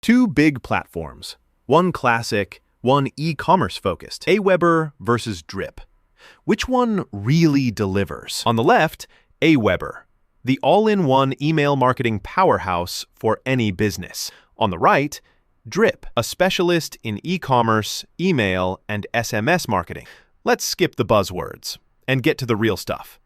Two big platforms, one classic, one e-commerce focused, AWeber versus Drip. Which one really delivers? On the left, AWeber, the all-in-one email marketing powerhouse for any business. On the right, Drip, a specialist in e-commerce, email, and SMS marketing. Let's skip the buzzwords and get to the real stuff.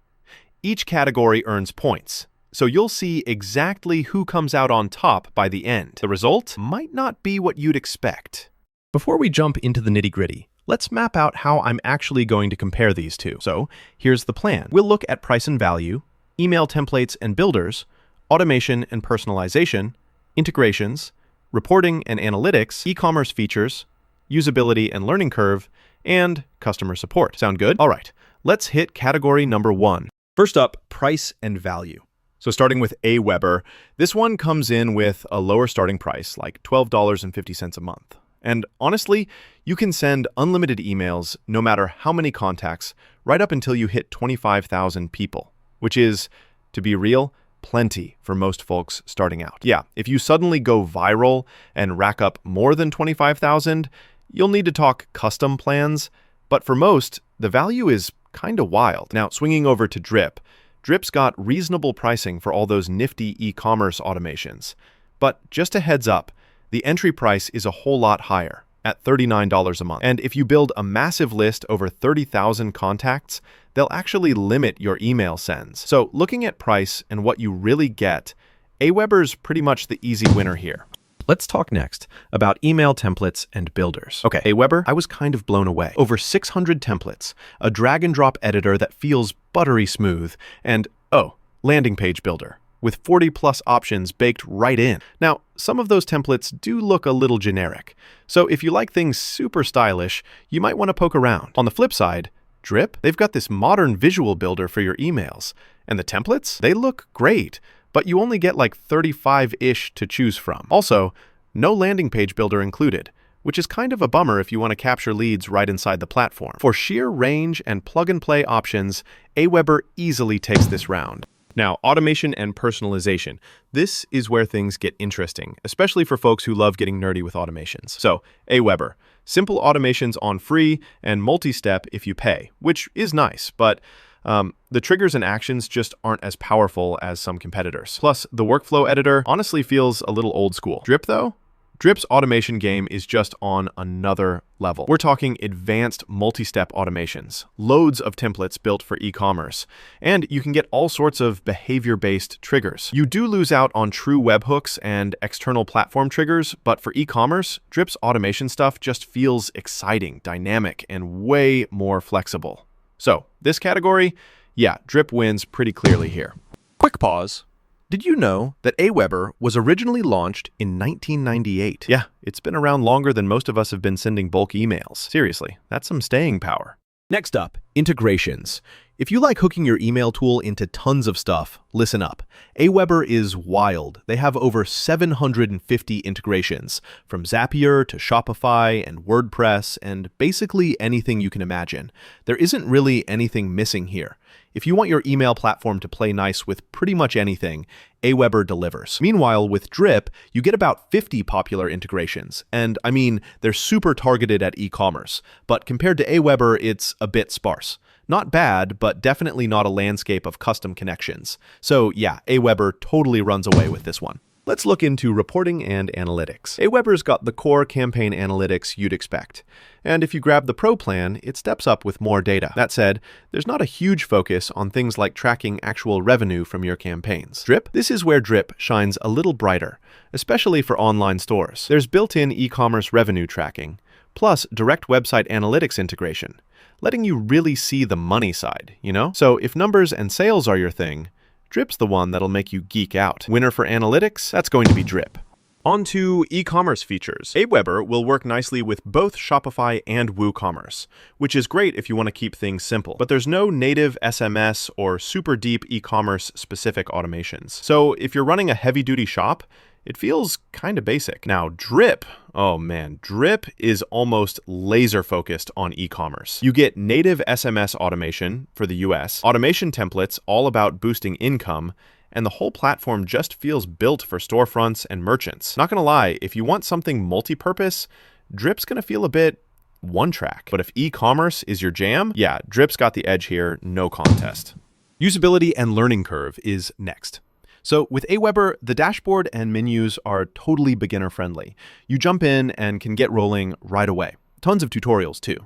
Each category earns points, so you'll see exactly who comes out on top by the end. The result might not be what you'd expect. Before we jump into the nitty-gritty, let's map out how I'm actually going to compare these two. So here's the plan. We'll look at price and value, email templates and builders, automation and personalization, integrations, reporting and analytics, e-commerce features, usability and learning curve, and customer support. Sound good? All right, let's hit category number one. First up, price and value. So starting with AWeber, this one comes in with a lower starting price, like $12.50 a month. And honestly, you can send unlimited emails no matter how many contacts, right up until you hit 25,000 people, which is, to be real, plenty for most folks starting out. Yeah, if you suddenly go viral and rack up more than 25,000, you'll need to talk custom plans, but for most, the value is kind of wild. Now, swinging over to Drip, Drip's got reasonable pricing for all those nifty e-commerce automations. But just a heads up, the entry price is a whole lot higher, at $39 a month. And if you build a massive list over 30,000 contacts, they'll actually limit your email sends. So looking at price and what you really get, AWeber's pretty much the easy winner here. Let's talk next about email templates and builders. Okay, AWeber, I was kind of blown away. Over 600 templates, a drag and drop editor that feels buttery smooth, and, landing page builder, with 40 plus options baked right in. Now, some of those templates do look a little generic, so if you like things super stylish, you might want to poke around. On the flip side, Drip, they've got this modern visual builder for your emails, and the templates, they look great, but you only get like 35-ish to choose from. Also, no landing page builder included, which is kind of a bummer if you want to capture leads right inside the platform. For sheer range and plug-and-play options, AWeber easily takes this round. Now, automation and personalization. This is where things get interesting, especially for folks who love getting nerdy with automations. So, AWeber, simple automations on free and multi-step if you pay, which is nice, but the triggers and actions just aren't as powerful as some competitors. Plus, the workflow editor honestly feels a little old school. Drip, though? Drip's automation game is just on another level. We're talking advanced multi-step automations, loads of templates built for e-commerce, and you can get all sorts of behavior-based triggers. You do lose out on true webhooks and external platform triggers, but for e-commerce, Drip's automation stuff just feels exciting, dynamic, and way more flexible. So, this category, yeah, Drip wins pretty clearly here. Quick pause. Did you know that AWeber was originally launched in 1998? Yeah, it's been around longer than most of us have been sending bulk emails. Seriously, that's some staying power. Next up, integrations. If you like hooking your email tool into tons of stuff, listen up. AWeber is wild. They have over 750 integrations, from Zapier to Shopify and WordPress, and basically anything you can imagine. There isn't really anything missing here. If you want your email platform to play nice with pretty much anything, AWeber delivers. Meanwhile, with Drip, you get about 50 popular integrations. And I mean, they're super targeted at e-commerce, but compared to AWeber, it's a bit sparse. Not bad, but definitely not a landscape of custom connections. So yeah, AWeber totally runs away with this one. Let's look into reporting and analytics. AWeber's got the core campaign analytics you'd expect. And if you grab the Pro plan, it steps up with more data. That said, there's not a huge focus on things like tracking actual revenue from your campaigns. Drip? This is where Drip shines a little brighter, especially for online stores. There's built-in e-commerce revenue tracking, plus direct website analytics integration, letting you really see the money side, you know? So if numbers and sales are your thing, Drip's the one that'll make you geek out. Winner for analytics? That's going to be Drip. On to e-commerce features. AWeber will work nicely with both Shopify and WooCommerce, which is great if you want to keep things simple. But there's no native SMS or super deep e-commerce specific automations. So if you're running a heavy-duty shop, it feels kind of basic. Now, Drip, oh man, Drip is almost laser focused on e-commerce. You get native SMS automation for the US, automation templates all about boosting income, and the whole platform just feels built for storefronts and merchants. Not gonna lie, if you want something multi-purpose, Drip's gonna feel a bit one-track. But if e-commerce is your jam, yeah, Drip's got the edge here, no contest. Usability and learning curve is next. So with AWeber, the dashboard and menus are totally beginner-friendly. You jump in and can get rolling right away. Tons of tutorials too.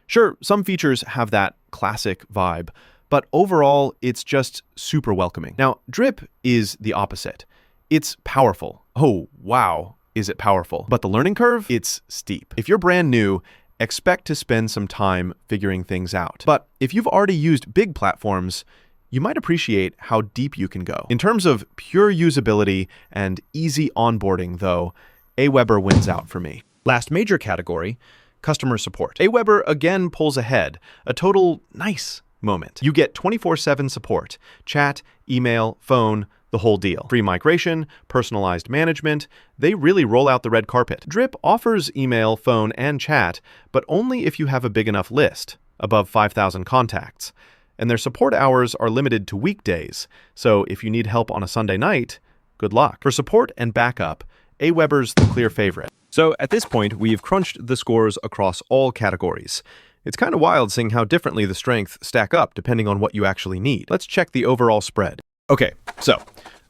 Sure, some features have that classic vibe, but overall, it's just super welcoming. Now, Drip is the opposite. It's powerful. Oh, wow, is it powerful? But the learning curve, it's steep. If you're brand new, expect to spend some time figuring things out. But if you've already used big platforms, you might appreciate how deep you can go. In terms of pure usability and easy onboarding, though, AWeber wins out for me. Last major category, customer support. AWeber again pulls ahead, a total nice moment. You get 24/7 support, chat, email, phone, the whole deal. Free migration, personalized management, they really roll out the red carpet. Drip offers email, phone, and chat, but only if you have a big enough list, above 5,000 contacts. And their support hours are limited to weekdays, so if you need help on a Sunday night, good luck. For support and backup, AWeber's the clear favorite. So at this point, we've crunched the scores across all categories. It's kind of wild seeing how differently the strengths stack up depending on what you actually need. Let's check the overall spread. Okay, so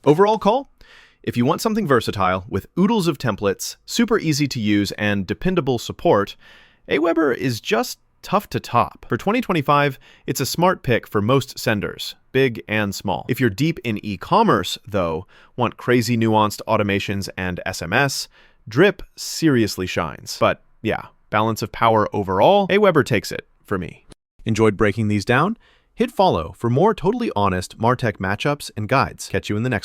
overall call? If you want something versatile with oodles of templates, super easy to use, and dependable support, AWeber is just tough to top. For 2025, it's a smart pick for most senders, big and small. If you're deep in e-commerce, though, want crazy nuanced automations and SMS, Drip seriously shines. But yeah, balance of power overall, AWeber takes it for me. Enjoyed breaking these down? Hit follow for more totally honest MarTech matchups and guides. Catch you in the next one.